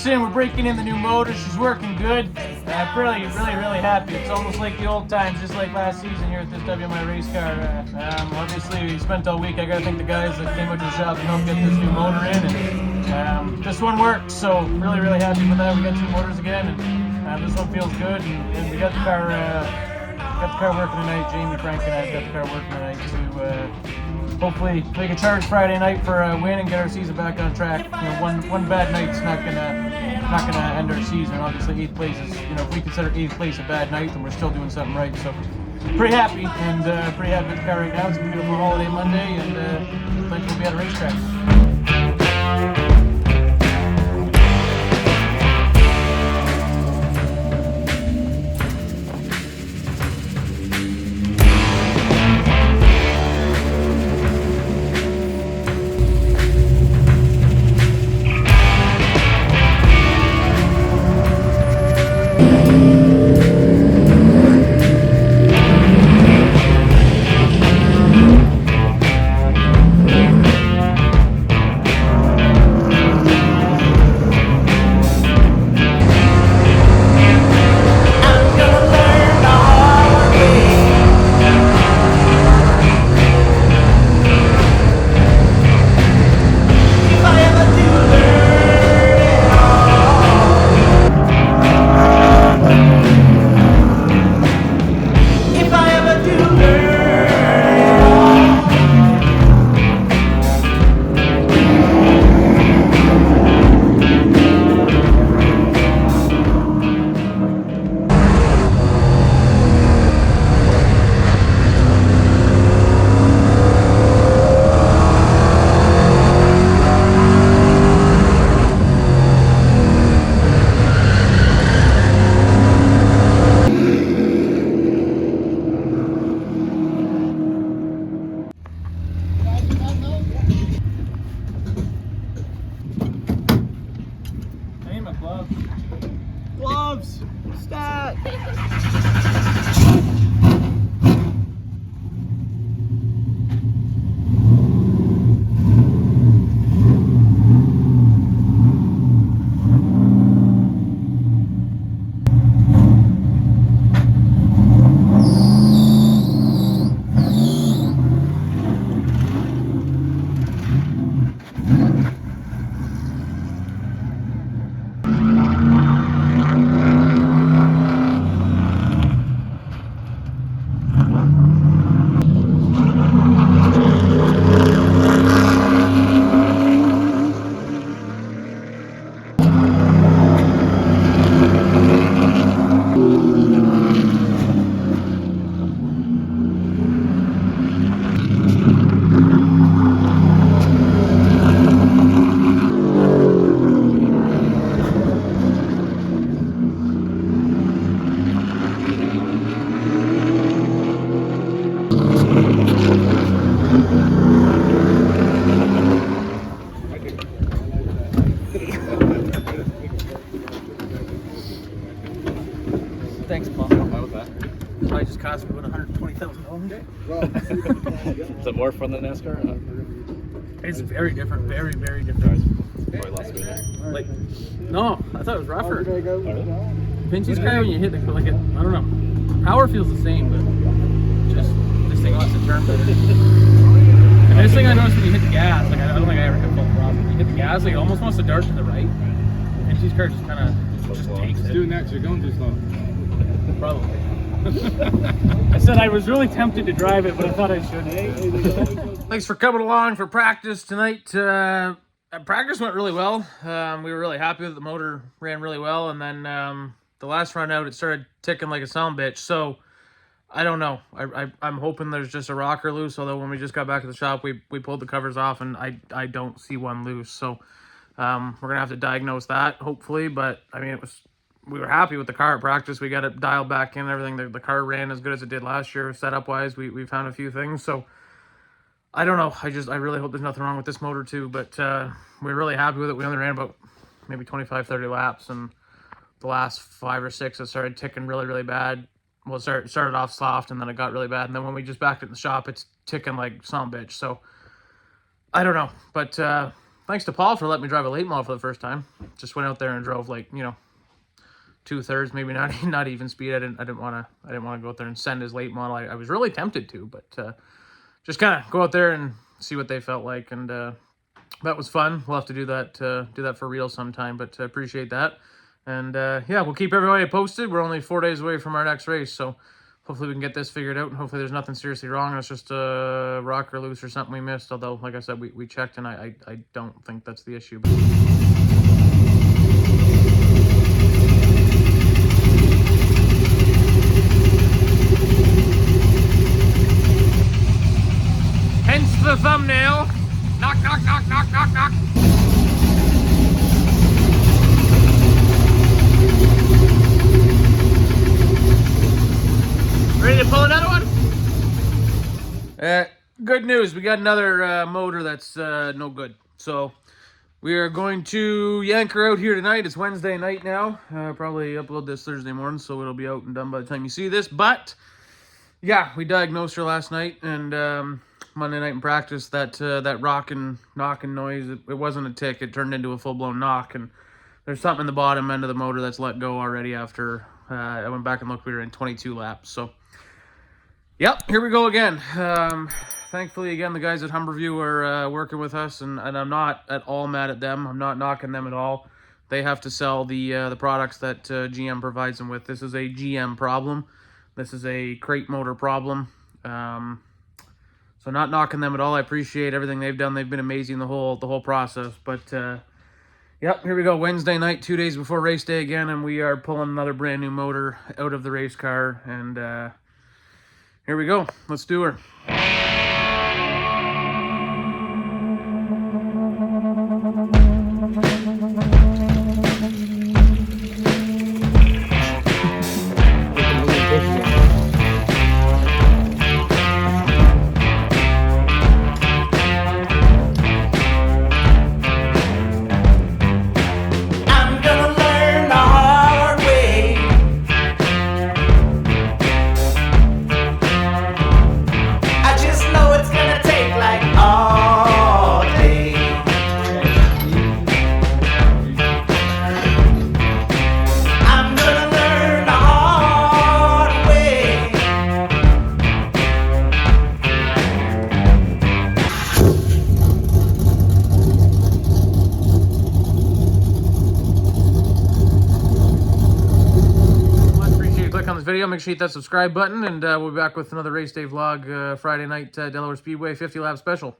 in. We're breaking in the new motor. She's working good. I'm really happy. It's almost like the old times, just like last season here at this WMI race car. Obviously, we spent all week. I got to thank the guys that came out to the shop and helped get this new motor in. And this one worked, so really happy with that. We got 2 motors again, and this one feels good. And we got the car working tonight. Jamie, Frank, and I got the car working tonight to hopefully make a charge Friday night for a win and get our season back on track. You know, one bad night's not gonna end our season. Obviously, 8th place is, if we consider 8th place a bad night, then we're still doing something right. So pretty happy and pretty happy with the car right now. It's a beautiful holiday Monday, and I think we'll be at a racetrack. Gloves! Stat! Thanks, Paul. How was that? Probably just cost me about $120,000. Is it more fun than NASCAR? It's very different, very different. Probably less speed. Like, no, I thought it was rougher. Oh, really? Vince's car, when you hit the, I don't know, power feels the same, but just this thing wants to turn better. And this thing I noticed when you hit the gas, like I don't think I ever hit full throttle. When you hit the gas, like it almost wants to dart to the right. Vince's car just kind of just takes it. Doing that, you're going too slow. Probably. I said I was really tempted to drive it, but I thought I shouldn't. Thanks for coming along for practice tonight. Practice went really well. We were really happy with the motor, ran really well, and then the last run out, it started ticking like a sound bitch. So I don't know. I'm hoping there's just a rocker loose. Although when we just got back to the shop, we pulled the covers off, and I don't see one loose. So we're gonna have to diagnose that hopefully. But I mean, we were happy with the car at practice. We got it dialed back in and everything. The car ran as good as it did last year, setup wise. We found a few things. So I don't know. I really hope there's nothing wrong with this motor too. But we're really happy with it. We only ran about maybe 25-30 laps, and the last 5 or 6 it started ticking really bad. Well, it started off soft, and then it got really bad. And then when we just backed it in the shop, it's ticking like son of a bitch. So I don't know. But thanks to Paul for letting me drive a late model for the first time. Just went out there and drove like, you know, 2/3, maybe not even speed. I didn't want to go out there and send his late model. I was really tempted to, but just kind of go out there and see what they felt like, and that was fun. We'll have to do that for real sometime, but appreciate that. And yeah, we'll keep everybody posted. We're only 4 days away from our next race, so hopefully we can get this figured out, and hopefully there's nothing seriously wrong. It's just a rocker loose or something we missed, although, like I said, we checked, and I don't think that's the issue. But hence the thumbnail. Knock, knock, knock, knock, knock, knock. Ready to pull another one? Good news. We got another motor that's no good. So we are going to yank her out here tonight. It's Wednesday night now. Probably upload this Thursday morning, so it'll be out and done by the time you see this. But yeah, we diagnosed her last night, and Monday night in practice, that rocking, knocking noise, it wasn't a tick. It turned into a full-blown knock, and there's something in the bottom end of the motor that's let go already after I went back and looked. We were in 22 laps. So yep, here we go again. Thankfully, again, the guys at Humberview are working with us, and I'm not at all mad at them. I'm not knocking them at all. They have to sell the products that GM provides them with. This is a GM problem. This is a crate motor problem. So not knocking them at all. I appreciate everything they've done. They've been amazing the whole process. But yep, here we go. Wednesday night, 2 days before race day again, and we are pulling another brand new motor out of the race car. And here we go. Let's do her. Video, make sure you hit that subscribe button, and we'll be back with another race day vlog Friday night Delaware Speedway 50 lap special.